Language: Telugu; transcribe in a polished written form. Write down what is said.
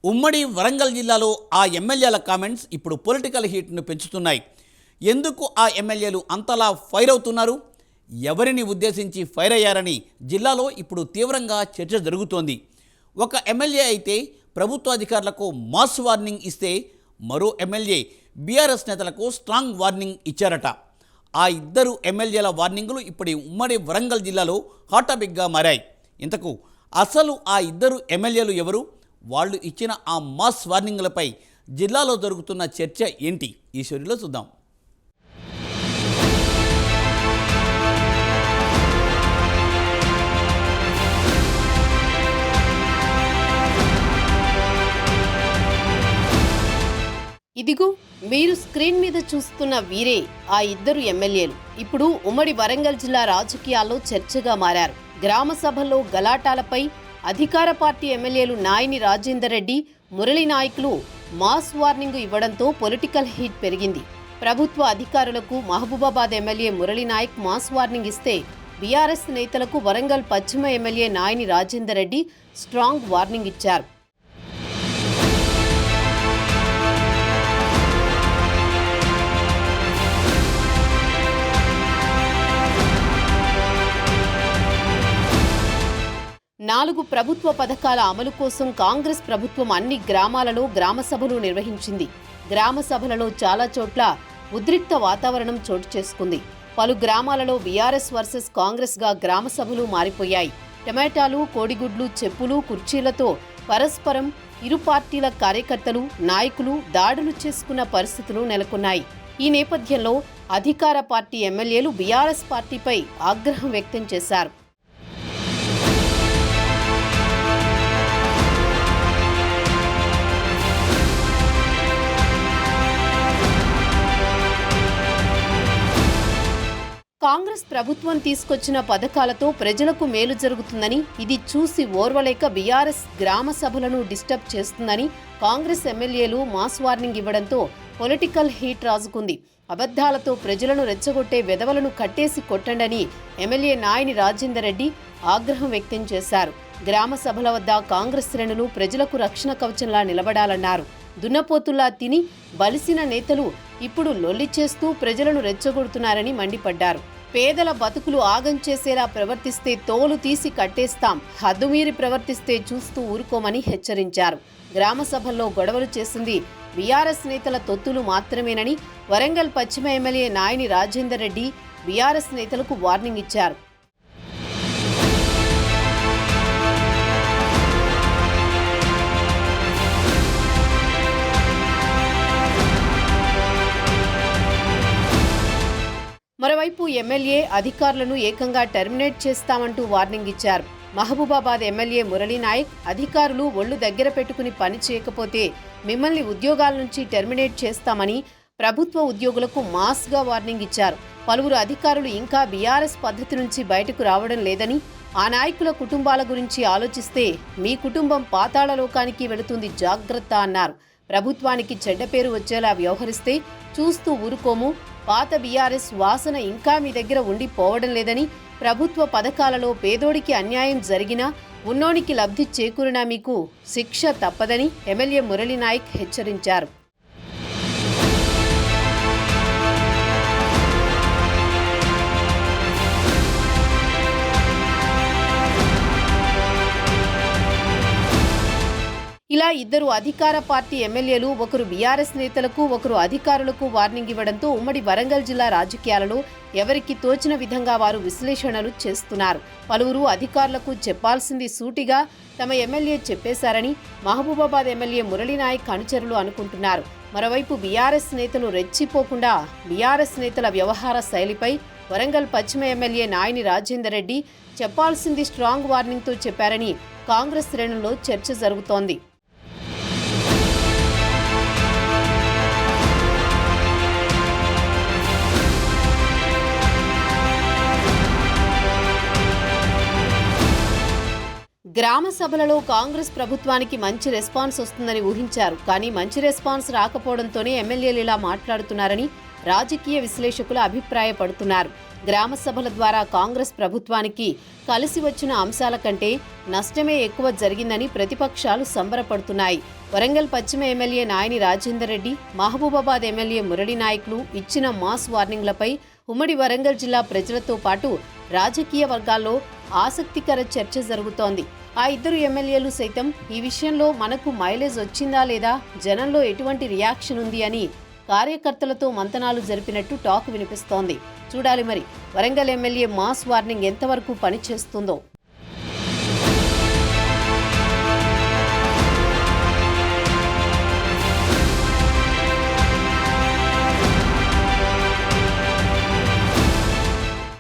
ఉమ్మడి వరంగల్ జిల్లాలో ఆ ఎమ్మెల్యేల కామెంట్స్ ఇప్పుడు పొలిటికల్ హీట్ను పెంచుతున్నాయి. ఎందుకు ఆ ఎమ్మెల్యేలు అంతలా ఫైర్ అవుతున్నారు? ఎవరిని ఉద్దేశించి ఫైర్ అయ్యారని జిల్లాలో ఇప్పుడు తీవ్రంగా చర్చ జరుగుతోంది. ఒక ఎమ్మెల్యే అయితే ప్రభుత్వ అధికారులకు మాస్ వార్నింగ్ ఇస్తే, మరో ఎమ్మెల్యే బీఆర్ఎస్ నేతలకు స్ట్రాంగ్ వార్నింగ్ ఇచ్చారట. ఆ ఇద్దరు ఎమ్మెల్యేల వార్నింగులు ఇప్పుడు ఉమ్మడి వరంగల్ జిల్లాలో హాట్ టాపిక్గా మారాయి. ఇంతకు అసలు ఆ ఇద్దరు ఎమ్మెల్యేలు ఎవరు? వాళ్ళు ఇచ్చిన ఆ మాస్ వార్నింగ్లపై జిల్లాలో జరుగుతున్న చర్చ ఏంటి? ఈ స్టోరీలో చూద్దాం. ఇదిగో మీరు స్క్రీన్ మీద చూస్తున్న వీరే ఆ ఇద్దరు ఎమ్మెల్యేలు ఇప్పుడు ఉమ్మడి వరంగల్ జిల్లా రాజకీయాల్లో చర్చగా మారారు. గ్రామ సభల్లో గలాటాలపై అధికార పార్టీ ఎమ్మెల్యేలు నాయని రాజేందర్ రెడ్డి, మురళీ నాయకులు మాస్ వార్నింగ్ ఇవ్వడంతో పొలిటికల్ హీట్ పెరిగింది. ప్రభుత్వ అధికారులకు Mahabubabad MLA Murali Naik mass warning ఇస్తే, బీఆర్ఎస్ నేతలకు వరంగల్ పశ్చిమ MLA Nayini Rajender Reddy strong warning ఇచ్చారు. నాలుగు ప్రభుత్వ పథకాల అమలు కోసం కాంగ్రెస్ ప్రభుత్వం అన్ని గ్రామాలలో గ్రామ సభలు నిర్వహించింది. గ్రామ సభలలో చాలా చోట్ల ఉద్రిక్త వాతావరణం చోటు చేసుకుంది. పలు గ్రామాలలో బీఆర్ఎస్ వర్సెస్ కాంగ్రెస్ గా గ్రామ సభలు మారిపోయాయి. టమాటాలు, కోడిగుడ్లు, చెప్పులు, కుర్చీలతో పరస్పరం ఇరు పార్టీల కార్యకర్తలు, నాయకులు దాడులు చేసుకున్న పరిస్థితులు నెలకొన్నాయి. ఈ నేపథ్యంలో అధికార పార్టీ ఎమ్మెల్యేలు బీఆర్ఎస్ పార్టీపై ఆగ్రహం వ్యక్తం చేశారు. కాంగ్రెస్ ప్రభుత్వం తీసుకొచ్చిన పథకాలతో ప్రజలకు మేలు జరుగుతుందని, ఇది చూసి ఓర్వలేక బీఆర్ఎస్ గ్రామ సభలను డిస్టర్బ్ చేస్తుందని కాంగ్రెస్ ఎమ్మెల్యేలు మాస్ వార్నింగ్ ఇవ్వడంతో పొలిటికల్ హీట్ రాజుకుంది. అబద్ధాలతో ప్రజలను రెచ్చగొట్టే వెధవలను కట్టేసి కొట్టండని ఎమ్మెల్యే నాయని రాజేందర్ రెడ్డి ఆగ్రహం వ్యక్తం చేశారు. గ్రామ సభల వద్ద కాంగ్రెస్ శ్రేణులు ప్రజలకు రక్షణ కవచంలా నిలబడాలన్నారు. దున్నపోతుల్లా తిని బలిసిన నేతలు ఇప్పుడు లొల్లి చేస్తూ ప్రజలను రెచ్చగొడుతున్నారని మండిపడ్డారు. పేదల బతుకులు ఆగం చేసేలా ప్రవర్తిస్తే తోలు తీసి కట్టేస్తాం, హద్దుమీరి ప్రవర్తిస్తే చూస్తూ ఊరుకోమని హెచ్చరించారు. గ్రామ సభల్లో గొడవలు చేసింది బీఆర్ఎస్ నేతల తొత్తులు మాత్రమేనని వరంగల్ పశ్చిమ ఎమ్మెల్యే నాయని రాజేందర్ రెడ్డి బీఆర్ఎస్ నేతలకు వార్నింగ్ ఇచ్చారు. మరోవైపు ఎమ్మెల్యే అధికారులను ఏకంగా టెర్మినేట్ చేస్తామంటూ వార్నింగ్ ఇచ్చారు. మహబూబాబాద్ ఎమ్మెల్యే మురళీ నాయక్, అధికారులు ఒళ్లు దగ్గర పెట్టుకుని పని చేయకపోతే మిమ్మల్ని ఉద్యోగాల నుంచి టెర్మినేట్ చేస్తామని ప్రభుత్వ ఉద్యోగులకు మాస్గా వార్నింగ్ ఇచ్చారు. పలువురు అధికారులు ఇంకా బీఆర్ఎస్ పద్ధతి నుంచి బయటకు రావడం లేదని, ఆ నాయకుల కుటుంబాల గురించి ఆలోచిస్తే మీ కుటుంబం పాతాళలోకానికి వెళుతుంది, జాగ్రత్త అన్నారు. ప్రభుత్వానికి చెడ్డ పేరు వచ్చేలా వ్యవహరిస్తే చూస్తూ ఊరుకోము, పాత బీఆర్ఎస్ వాసన ఇంకా మీ దగ్గర ఉండిపోవడం లేదని, ప్రభుత్వ పథకాలలో పేదోడికి అన్యాయం జరిగినా, ఉన్నోనికి లబ్ధి చేకూరినా మీకు శిక్ష తప్పదని ఎమ్మెల్యే మురళీ నాయక్ హెచ్చరించారు. ఇలా ఇద్దరు అధికార పార్టీ ఎమ్మెల్యేలు, ఒకరు బీఆర్ఎస్ నేతలకు, ఒకరు అధికారులకు వార్నింగ్ ఇవ్వడంతో ఉమ్మడి వరంగల్ జిల్లా రాజకీయాలలో ఎవరికి తోచిన విధంగా వారు విశ్లేషణలు చేస్తున్నారు. పలువురు అధికారులకు చెప్పాల్సింది సూటిగా తమ ఎమ్మెల్యే చెప్పేశారని మహబూబాబాద్ ఎమ్మెల్యే మురళీ నాయక్ అనుచరులు అనుకుంటున్నారు. మరోవైపు బీఆర్ఎస్ నేతలు రెచ్చిపోకుండా బీఆర్ఎస్ నేతల వ్యవహార శైలిపై వరంగల్ పశ్చిమ ఎమ్మెల్యే నాయని రాజేందర్ రెడ్డి చెప్పాల్సింది స్ట్రాంగ్ వార్నింగ్తో చెప్పారని కాంగ్రెస్ శ్రేణుల్లో చర్చ జరుగుతోంది. గ్రామ సభలలో కాంగ్రెస్ ప్రభుత్వానికి మంచి రెస్పాన్స్ వస్తుందని ఊహించారు. కానీ మంచి రెస్పాన్స్ రాకపోవడంతోనే ఎమ్మెల్యేలు ఇలా మాట్లాడుతున్నారని రాజకీయ విశ్లేషకులు అభిప్రాయపడుతున్నారు. గ్రామ సభల ద్వారా కాంగ్రెస్ ప్రభుత్వానికి కలిసి వచ్చిన అంశాల కంటే నష్టమే ఎక్కువ జరిగిందని ప్రతిపక్షాలు సంబరపడుతున్నాయి. వరంగల్ పశ్చిమ ఎమ్మెల్యే నాయని రాజేందర్ రెడ్డి, మహబూబాబాద్ ఎమ్మెల్యే మురళీ నాయక్లు ఇచ్చిన మాస్ వార్నింగ్లపై ఉమ్మడి వరంగల్ జిల్లా ప్రజలతో పాటు రాజకీయ వర్గాల్లో ఆసక్తికర చర్చ జరుగుతోంది. ఆ ఇద్దరు ఎమ్మెల్యేలు సైతం ఈ విషయంలో మనకు మైలేజ్ వచ్చిందా లేదా, జనంలో ఎటువంటి రియాక్షన్ ఉంది అని కార్యకర్తలతో మంతనాలు జరిపినట్టు టాక్ వినిపిస్తోంది. చూడాలి మరి వరంగల్ ఎమ్మెల్యే మాస్ వార్నింగ్ ఎంతవరకు పనిచేస్తుందో.